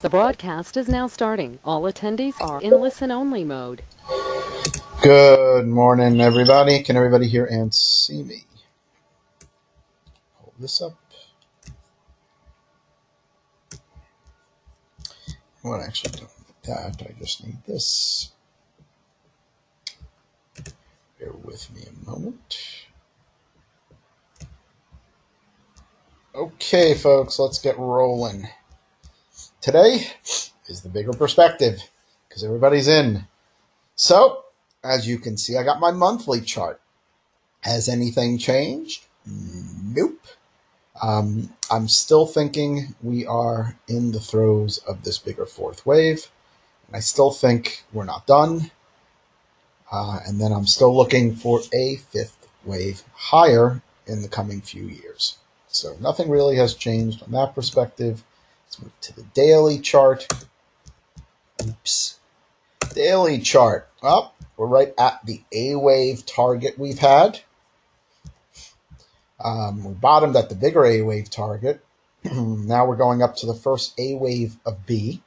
The broadcast is now starting. All attendees are in listen-only mode. Good morning, everybody. Can everybody hear and see me? Hold this up. Well, actually, don't need that. I just need this. Bear with me a moment. Okay, folks, let's get rolling. Today is the bigger perspective because everybody's in. So, as you can see, I got my monthly chart. Has anything changed? Nope. I'm still thinking we are in the throes of this bigger fourth wave. I still think we're not done. And then I'm still looking for a fifth wave higher in the coming few years. So nothing really has changed on that perspective. Let's move to the daily chart. Oops. Daily chart. Well, we're right at the A wave target we've had. We bottomed at the bigger A wave target. Now we're going up to the first A wave of B.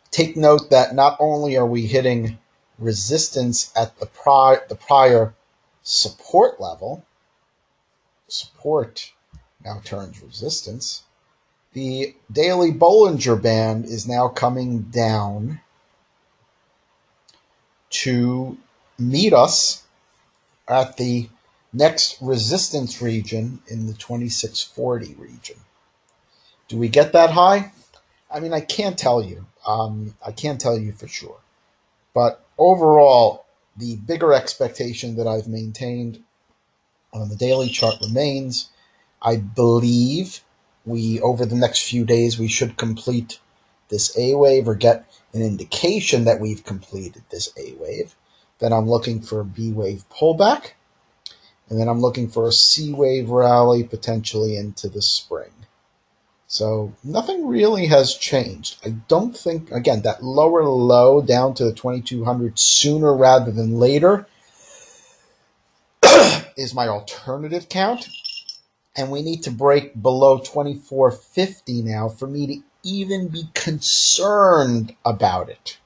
Take note that not only are we hitting resistance at the prior support level, support now turns resistance, the daily Bollinger Band is now coming down to meet us at the next resistance region in the 2640 region. Do we get that high? I mean, I can't tell you. I can't tell you for sure. But overall, the bigger expectation that I've maintained on the daily chart remains. I believe over the next few days, we should complete this A wave or get an indication that we've completed this A wave. Then I'm looking for a B wave pullback. And then I'm looking for a C wave rally potentially into the spring. So nothing really has changed. I don't think, again, that lower low down to the 2200 sooner rather than later is my alternative count. And we need to break below 2450 now for me to even be concerned about it.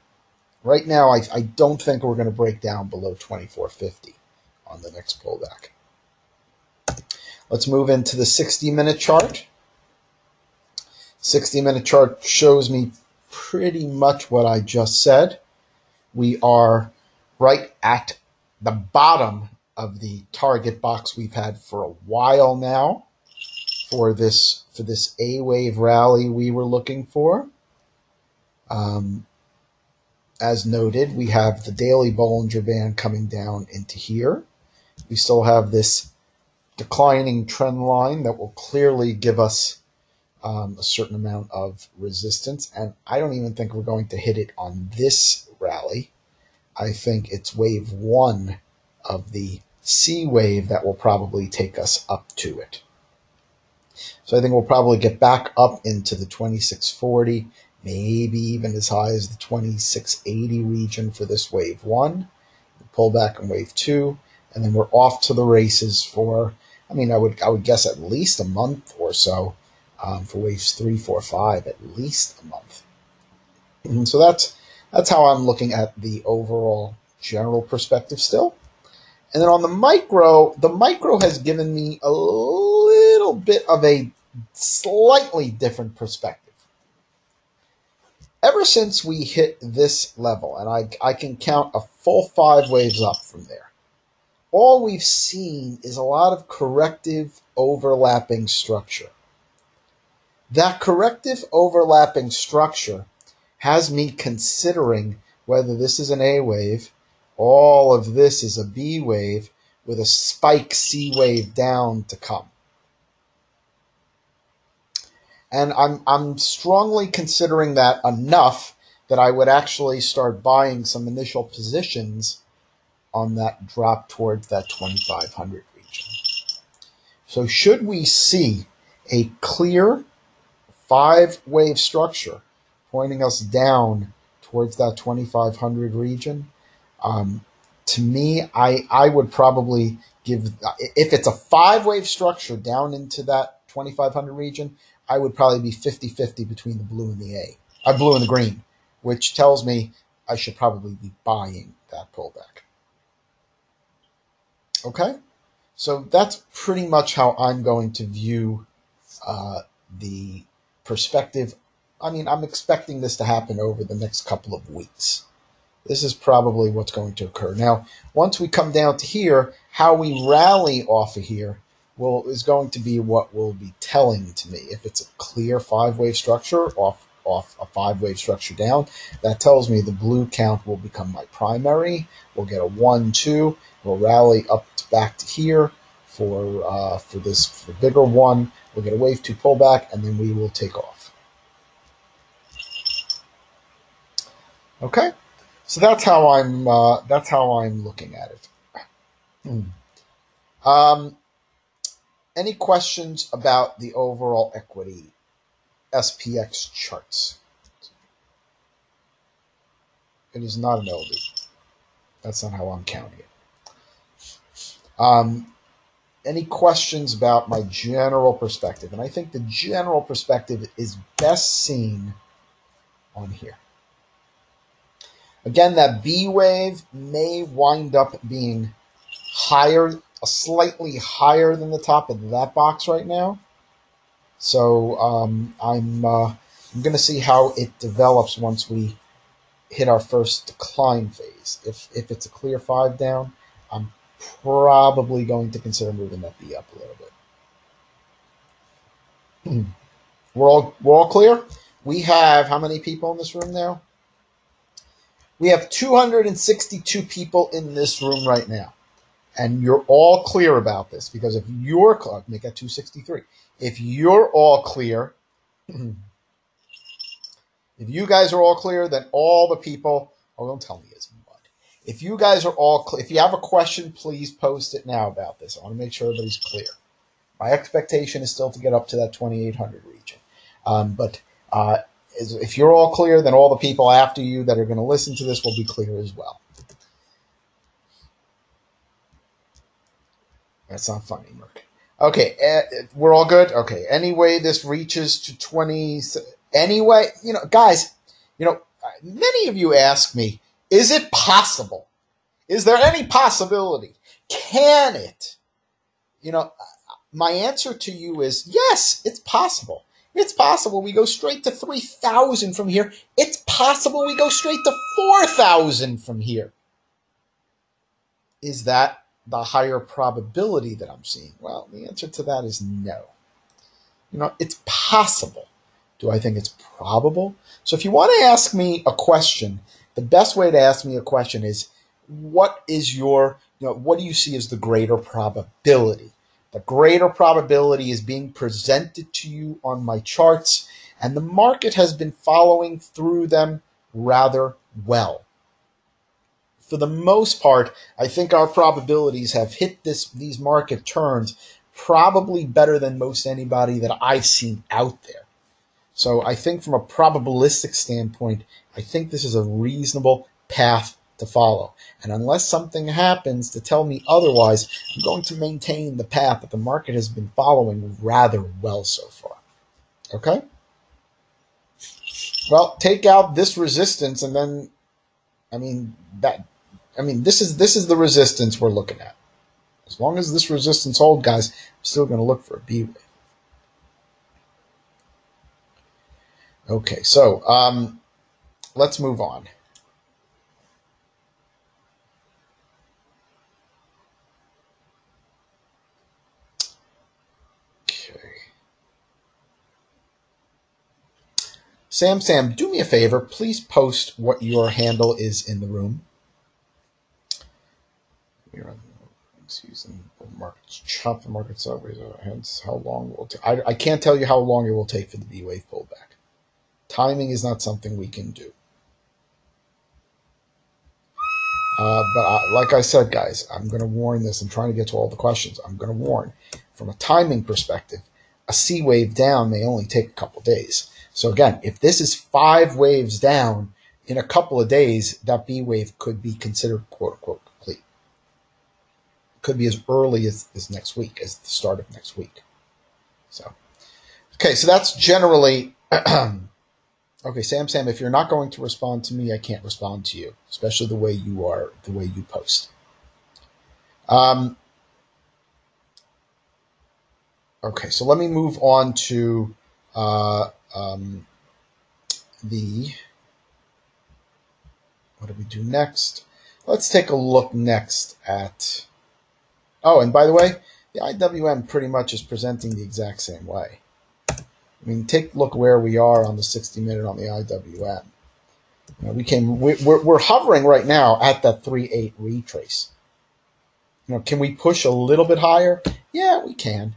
Right now, I don't think we're going to break down below 2450 on the next pullback. Let's move into the 60-minute chart. 60-minute chart shows me pretty much what I just said. We are right at the bottom of the target box we've had for a while now for this A wave rally we were looking for. As noted, we have the daily Bollinger Band coming down into here. We still have this declining trend line that will clearly give us a certain amount of resistance, and I don't even think we're going to hit it on this rally. I think it's wave one of the C wave that will probably take us up to it. So I think we'll probably get back up into the 2640, maybe even as high as the 2680 region for this wave one. We'll pull back in wave two, and then we're off to the races for, I would guess at least a month or so. For waves 3, 4, 5, at least a month. And so that's how I'm looking at the overall general perspective still. And then on the micro has given me a little bit of a slightly different perspective. Ever since we hit this level, and I can count a full 5 waves up from there, all we've seen is a lot of corrective overlapping structure. That corrective overlapping structure has me considering whether this is an A wave, all of this is a B wave, with a spike C wave down to come. And I'm strongly considering that enough that I would actually start buying some initial positions on that drop towards that 2500 region. So should we see a clear 5-wave structure pointing us down towards that 2500 region, to me, I would probably give, if it's a 5-wave structure down into that 2500 region, I would probably be 50-50 between the blue and the A. blue and the green, which tells me I should probably be buying that pullback. Okay, so that's pretty much how I'm going to view the perspective. I mean, I'm expecting this to happen over the next couple of weeks. This is probably what's going to occur. Now, once we come down to here, how we rally off of here is going to be what will be telling to me. If it's a clear 5-wave structure off a 5-wave structure down, that tells me the blue count will become my primary. We'll get a 1, 2. We'll rally up back to here for this bigger one. We'll get a wave 2 pullback, and then we will take off. Okay, so that's how I'm looking at it. Any questions about the overall equity SPX charts? It is not an LD. That's not how I'm counting it. Any questions about my general perspective? And I think the general perspective is best seen on here. Again, that B wave may wind up being higher, slightly higher than the top of that box right now. So I'm going to see how it develops once we hit our first decline phase. If it's a clear 5 down, I'm probably going to consider moving that B up a little bit. We're all clear? We have how many people in this room now? We have 262 people in this room right now. And you're all clear about this, because if you're clear, make that 263. If you're all clear, if you guys are all clear, then all the people, don't tell me it's mud. If you guys are all clear, if you have a question, please post it now about this. I want to make sure everybody's clear. My expectation is still to get up to that 2,800 region. But if you're all clear, then all the people after you that are going to listen to this will be clear as well. That's not funny, Merc. Okay, we're all good? Okay, anyway, this reaches to 20. Anyway, guys, many of you ask me, is it possible? Is there any possibility? Can it? My answer to you is yes, it's possible. It's possible we go straight to 3,000 from here. It's possible we go straight to 4,000 from here. Is that the higher probability that I'm seeing? Well, the answer to that is no. It's possible. Do I think it's probable? So if you want to ask me a question, the best way to ask me a question is, what is your, what do you see as the greater probability? The greater probability is being presented to you on my charts, and the market has been following through them rather well. For the most part, I think our probabilities have hit these market turns probably better than most anybody that I've seen out there. So I think from a probabilistic standpoint, I think this is a reasonable path to follow. And unless something happens to tell me otherwise, I'm going to maintain the path that the market has been following rather well so far. Okay? Well, take out this resistance, and then, this is the resistance we're looking at. As long as this resistance holds, guys, I'm still going to look for a B wave. Okay, so let's move on. Okay. Sam, do me a favor. Please post what your handle is in the room. We're on season markets chop the market sideways. Hence, how long will take? I can't tell you how long it will take for the B wave pullback. Timing is not something we can do. But like I said, guys, I'm going to warn this. I'm trying to get to all the questions. I'm going to warn, from a timing perspective, a C wave down may only take a couple days. So again, if this is 5 waves down in a couple of days, that B wave could be considered quote unquote complete. It could be as early as next week, as the start of next week. So, okay, so that's generally Okay, Sam, if you're not going to respond to me, I can't respond to you, especially the way you post. Um, okay, so let me move on to uh, um, the, what do we do next? Let's take a look next at, oh, and by the way, the IWM pretty much is presenting the exact same way. I mean, take a look where we are on the 60-minute on the IWM. You know, we're hovering right now at that 3.8 retrace. You know, can we push a little bit higher? Yeah, we can.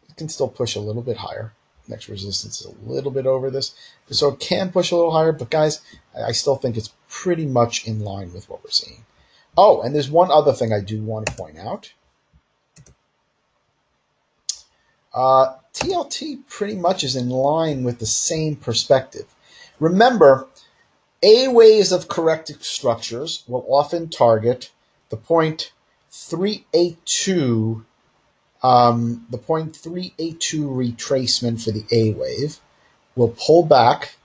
We can still push a little bit higher. Next resistance is a little bit over this. So it can push a little higher, but guys, I still think it's pretty much in line with what we're seeing. Oh, and there's one other thing I do want to point out. TLT pretty much is in line with the same perspective. Remember, A waves of corrective structures will often target the point 382, the point 382 retracement for the A wave. We'll pull back,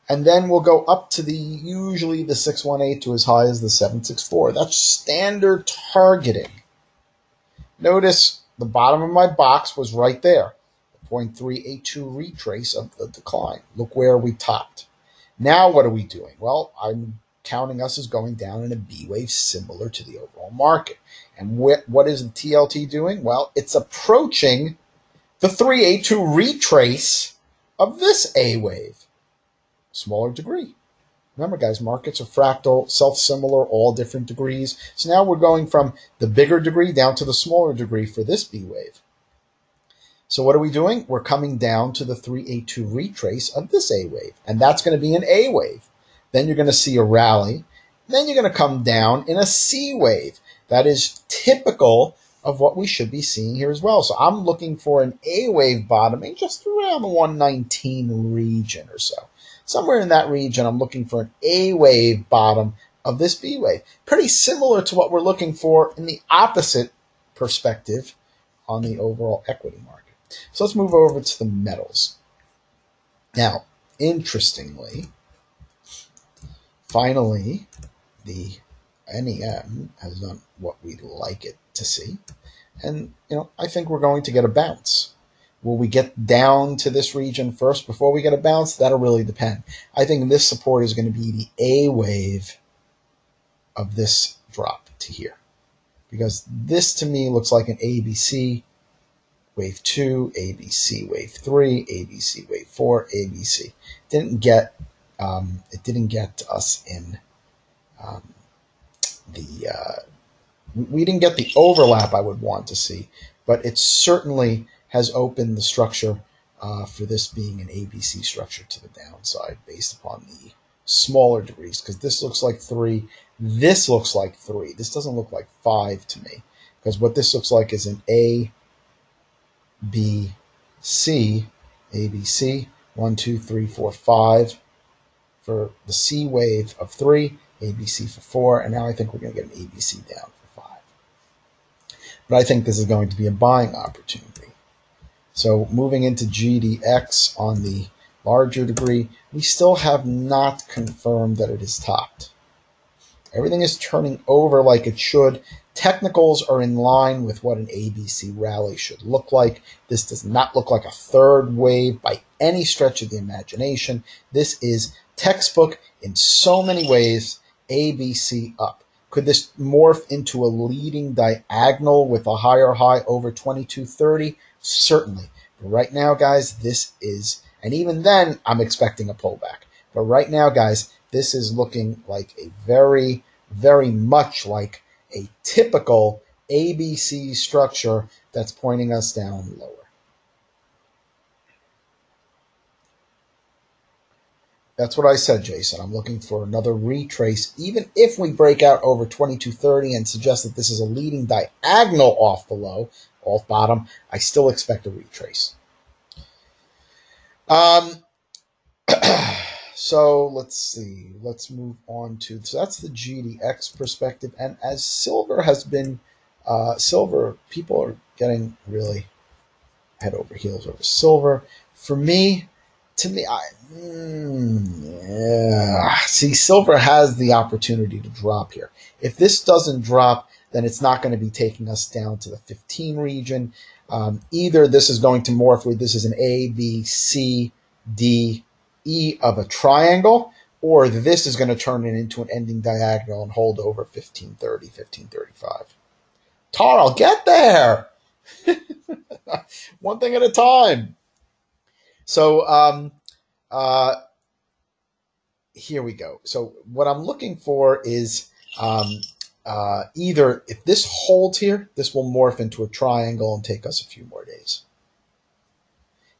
and then we'll go up to usually the 618 to as high as the 764. That's standard targeting. Notice the bottom of my box was right there, the 0.382 retrace of the decline. Look where we topped. Now what are we doing? Well, I'm counting us as going down in a B wave similar to the overall market. And what is the TLT doing? Well, it's approaching the 382 retrace of this A wave. Smaller degree. Remember, guys, markets are fractal, self-similar, all different degrees. So now we're going from the bigger degree down to the smaller degree for this B wave. So what are we doing? We're coming down to the 382 retrace of this A wave, and that's going to be an A wave. Then you're going to see a rally. Then you're going to come down in a C wave. That is typical of what we should be seeing here as well. So I'm looking for an A wave bottoming just around the 119 region or so. Somewhere in that region, I'm looking for an A wave bottom of this B wave. Pretty similar to what we're looking for in the opposite perspective on the overall equity market. So let's move over to the metals. Now, interestingly, finally, the NEM has done what we'd like it to see. And, you know, I think we're going to get a bounce. Will we get down to this region first before we get a bounce? That'll really depend. I think this support is going to be the A wave of this drop to here. Because this, to me, looks like an ABC wave 2, ABC wave 3, ABC wave 4, ABC. It didn't get us in we didn't get the overlap I would want to see, but it certainly has opened the structure for this being an ABC structure to the downside based upon the smaller degrees, because this looks like 3, this looks like 3. This doesn't look like 5 to me, because what this looks like is an A, B, C, ABC, 1, 2, 3, 4, 5 for the C wave of 3, ABC for 4, and now I think we're going to get an ABC down for 5. But I think this is going to be a buying opportunity. So moving into GDX on the larger degree, we still have not confirmed that it is topped. Everything is turning over like it should. Technicals are in line with what an ABC rally should look like. This does not look like a third wave by any stretch of the imagination. This is textbook in so many ways, ABC up. Could this morph into a leading diagonal with a higher high over 2230? Certainly. But right now, guys, this is, and even then, I'm expecting a pullback. But right now, guys, this is looking like a very, very much like a typical ABC structure that's pointing us down lower. That's what I said, Jason. I'm looking for another retrace. Even if we break out over 2230 and suggest that this is a leading diagonal off the low, off bottom, I still expect a retrace. So let's see. Let's move on to, so that's the GDX perspective. And as silver has been, silver, people are getting really head over heels over silver. For me, to me, yeah. See, silver has the opportunity to drop here. If this doesn't drop, then it's not going to be taking us down to the 15 region. Either this is going to morph with this is an A, B, C, D, E of a triangle, or this is going to turn it into an ending diagonal and hold over 1530, 1535. Tar, I'll get there. One thing at a time. So uh, here we go. So what I'm looking for is um, either if this holds here, this will morph into a triangle and take us a few more days.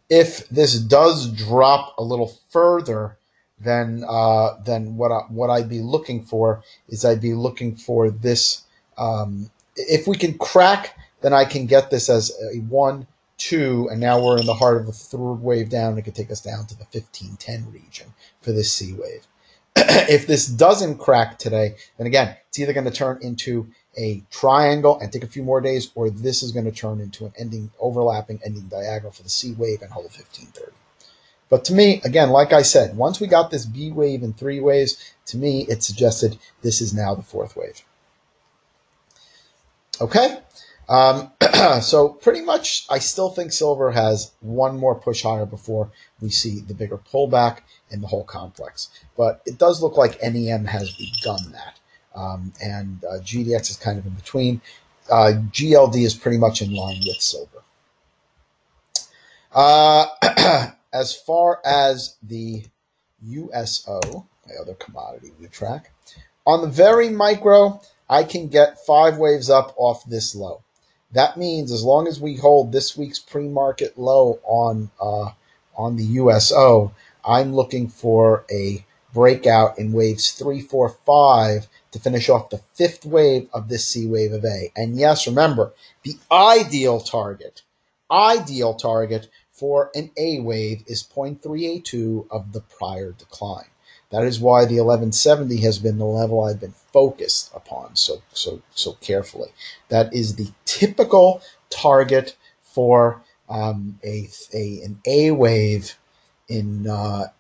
If this does drop a little further, then what I'd be looking for is I'd be looking for this. If we can crack, then I can get this as a 1, 2, and now we're in the heart of the third wave down. It could take us down to the 1510 region for this C wave. If this doesn't crack today, then again, it's either going to turn into a triangle and take a few more days, or this is going to turn into an overlapping ending diagonal for the C wave and hold 1530. But to me, again, like I said, once we got this B wave in 3 waves, to me, it suggested this is now the 4th wave. Okay? So pretty much, I still think silver has one more push higher before we see the bigger pullback in the whole complex. But it does look like NEM has begun that. And GDX is kind of in between. GLD is pretty much in line with silver. As far as the USO, my other commodity we track, on the very micro, I can get 5 waves up off this low. That means as long as we hold this week's pre-market low on the USO, I'm looking for a breakout in waves 3, 4, 5 to finish off the 5th wave of this C wave of A. And yes, remember, the ideal target for an A wave is 0.382 of the prior decline. That is why the 1170 has been the level I've been focused upon so carefully. That is the typical target for an A wave in the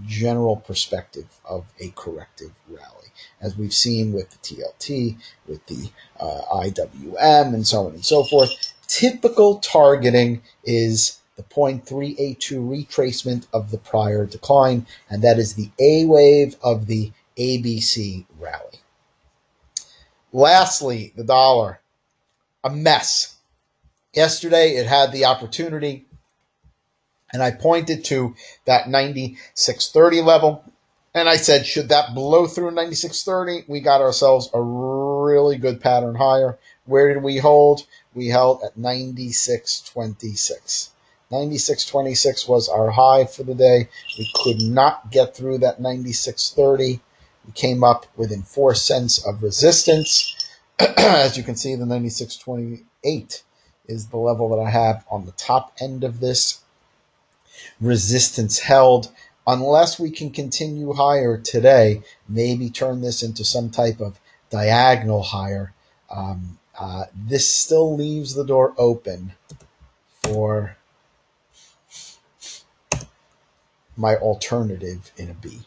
general perspective of a corrective rally, as we've seen with the TLT, with the IWM, and so on and so forth. Typical targeting is the 0.382 retracement of the prior decline, and that is the A wave of the ABC rally. Lastly, the dollar, a mess. Yesterday, it had the opportunity, and I pointed to that 96.30 level, and I said, should that blow through 96.30, we got ourselves a really good pattern higher. Where did we hold? We held at 96.26. 96.26 was our high for the day. We could not get through that 96.30. We came up within 4 cents of resistance. As you can see, the 96.28 is the level that I have on the top end of this. Resistance held. Unless we can continue higher today, maybe turn this into some type of diagonal higher, this still leaves the door open for my alternative in a B.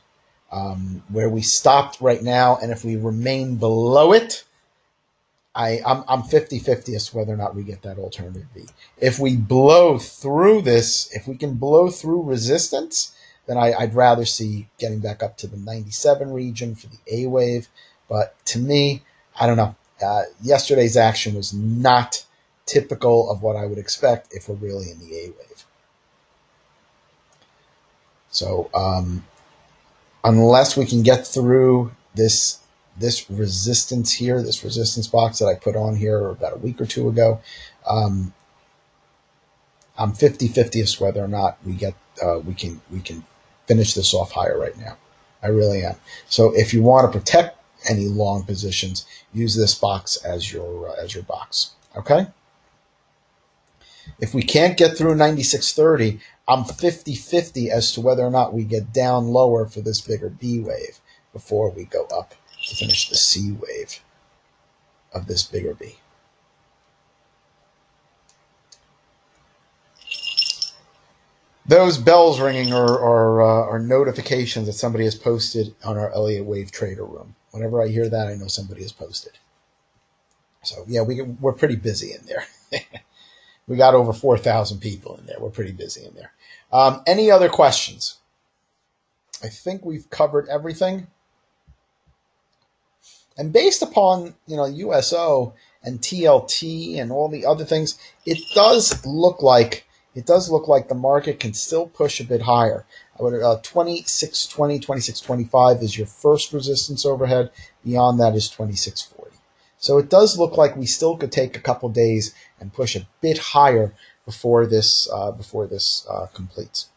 Where we stopped right now, and if we remain below it, I'm 50-50 as to whether or not we get that alternative B. If we blow through this, if we can blow through resistance, then I'd rather see getting back up to the 97 region for the A wave. But to me, I don't know. Yesterday's action was not typical of what I would expect if we're really in the A wave. So unless we can get through this resistance here, this resistance box that I put on here about a week or two ago, I'm 50-50 as to whether or not we can finish this off higher right now. I really am. So if you want to protect any long positions, use this box as your box. Okay. If we can't get through 96.30, I'm 50-50 as to whether or not we get down lower for this bigger B wave before we go up to finish the C wave of this bigger B. Those bells ringing are notifications that somebody has posted on our Elliott Wave Trader Room. Whenever I hear that, I know somebody has posted. So yeah, we're pretty busy in there. We got over 4,000 people in there. We're pretty busy in there. Any other questions? I think we've covered everything. And based upon USO and TLT and all the other things, it does look like the market can still push a bit higher. 2620, 2625 is your first resistance overhead. Beyond that is 2640. So it does look like we still could take a couple days and push a bit higher before this completes.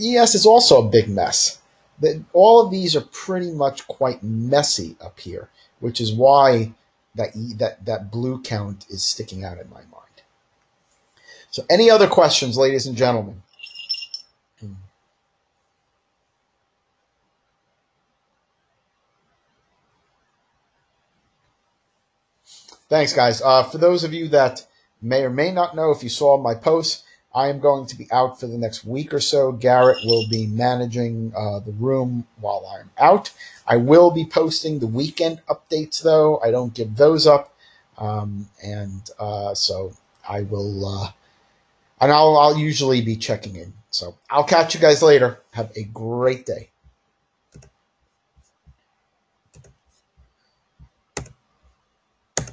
ES is also a big mess. All of these are pretty much quite messy up here, which is why that blue count is sticking out in my mind. So any other questions, ladies and gentlemen? Thanks, guys. For those of you that may or may not know, if you saw my posts, I am going to be out for the next week or so. Garrett will be managing the room while I'm out. I will be posting the weekend updates, though. I don't give those up. So I will, and I'll usually be checking in. So I'll catch you guys later. Have a great day.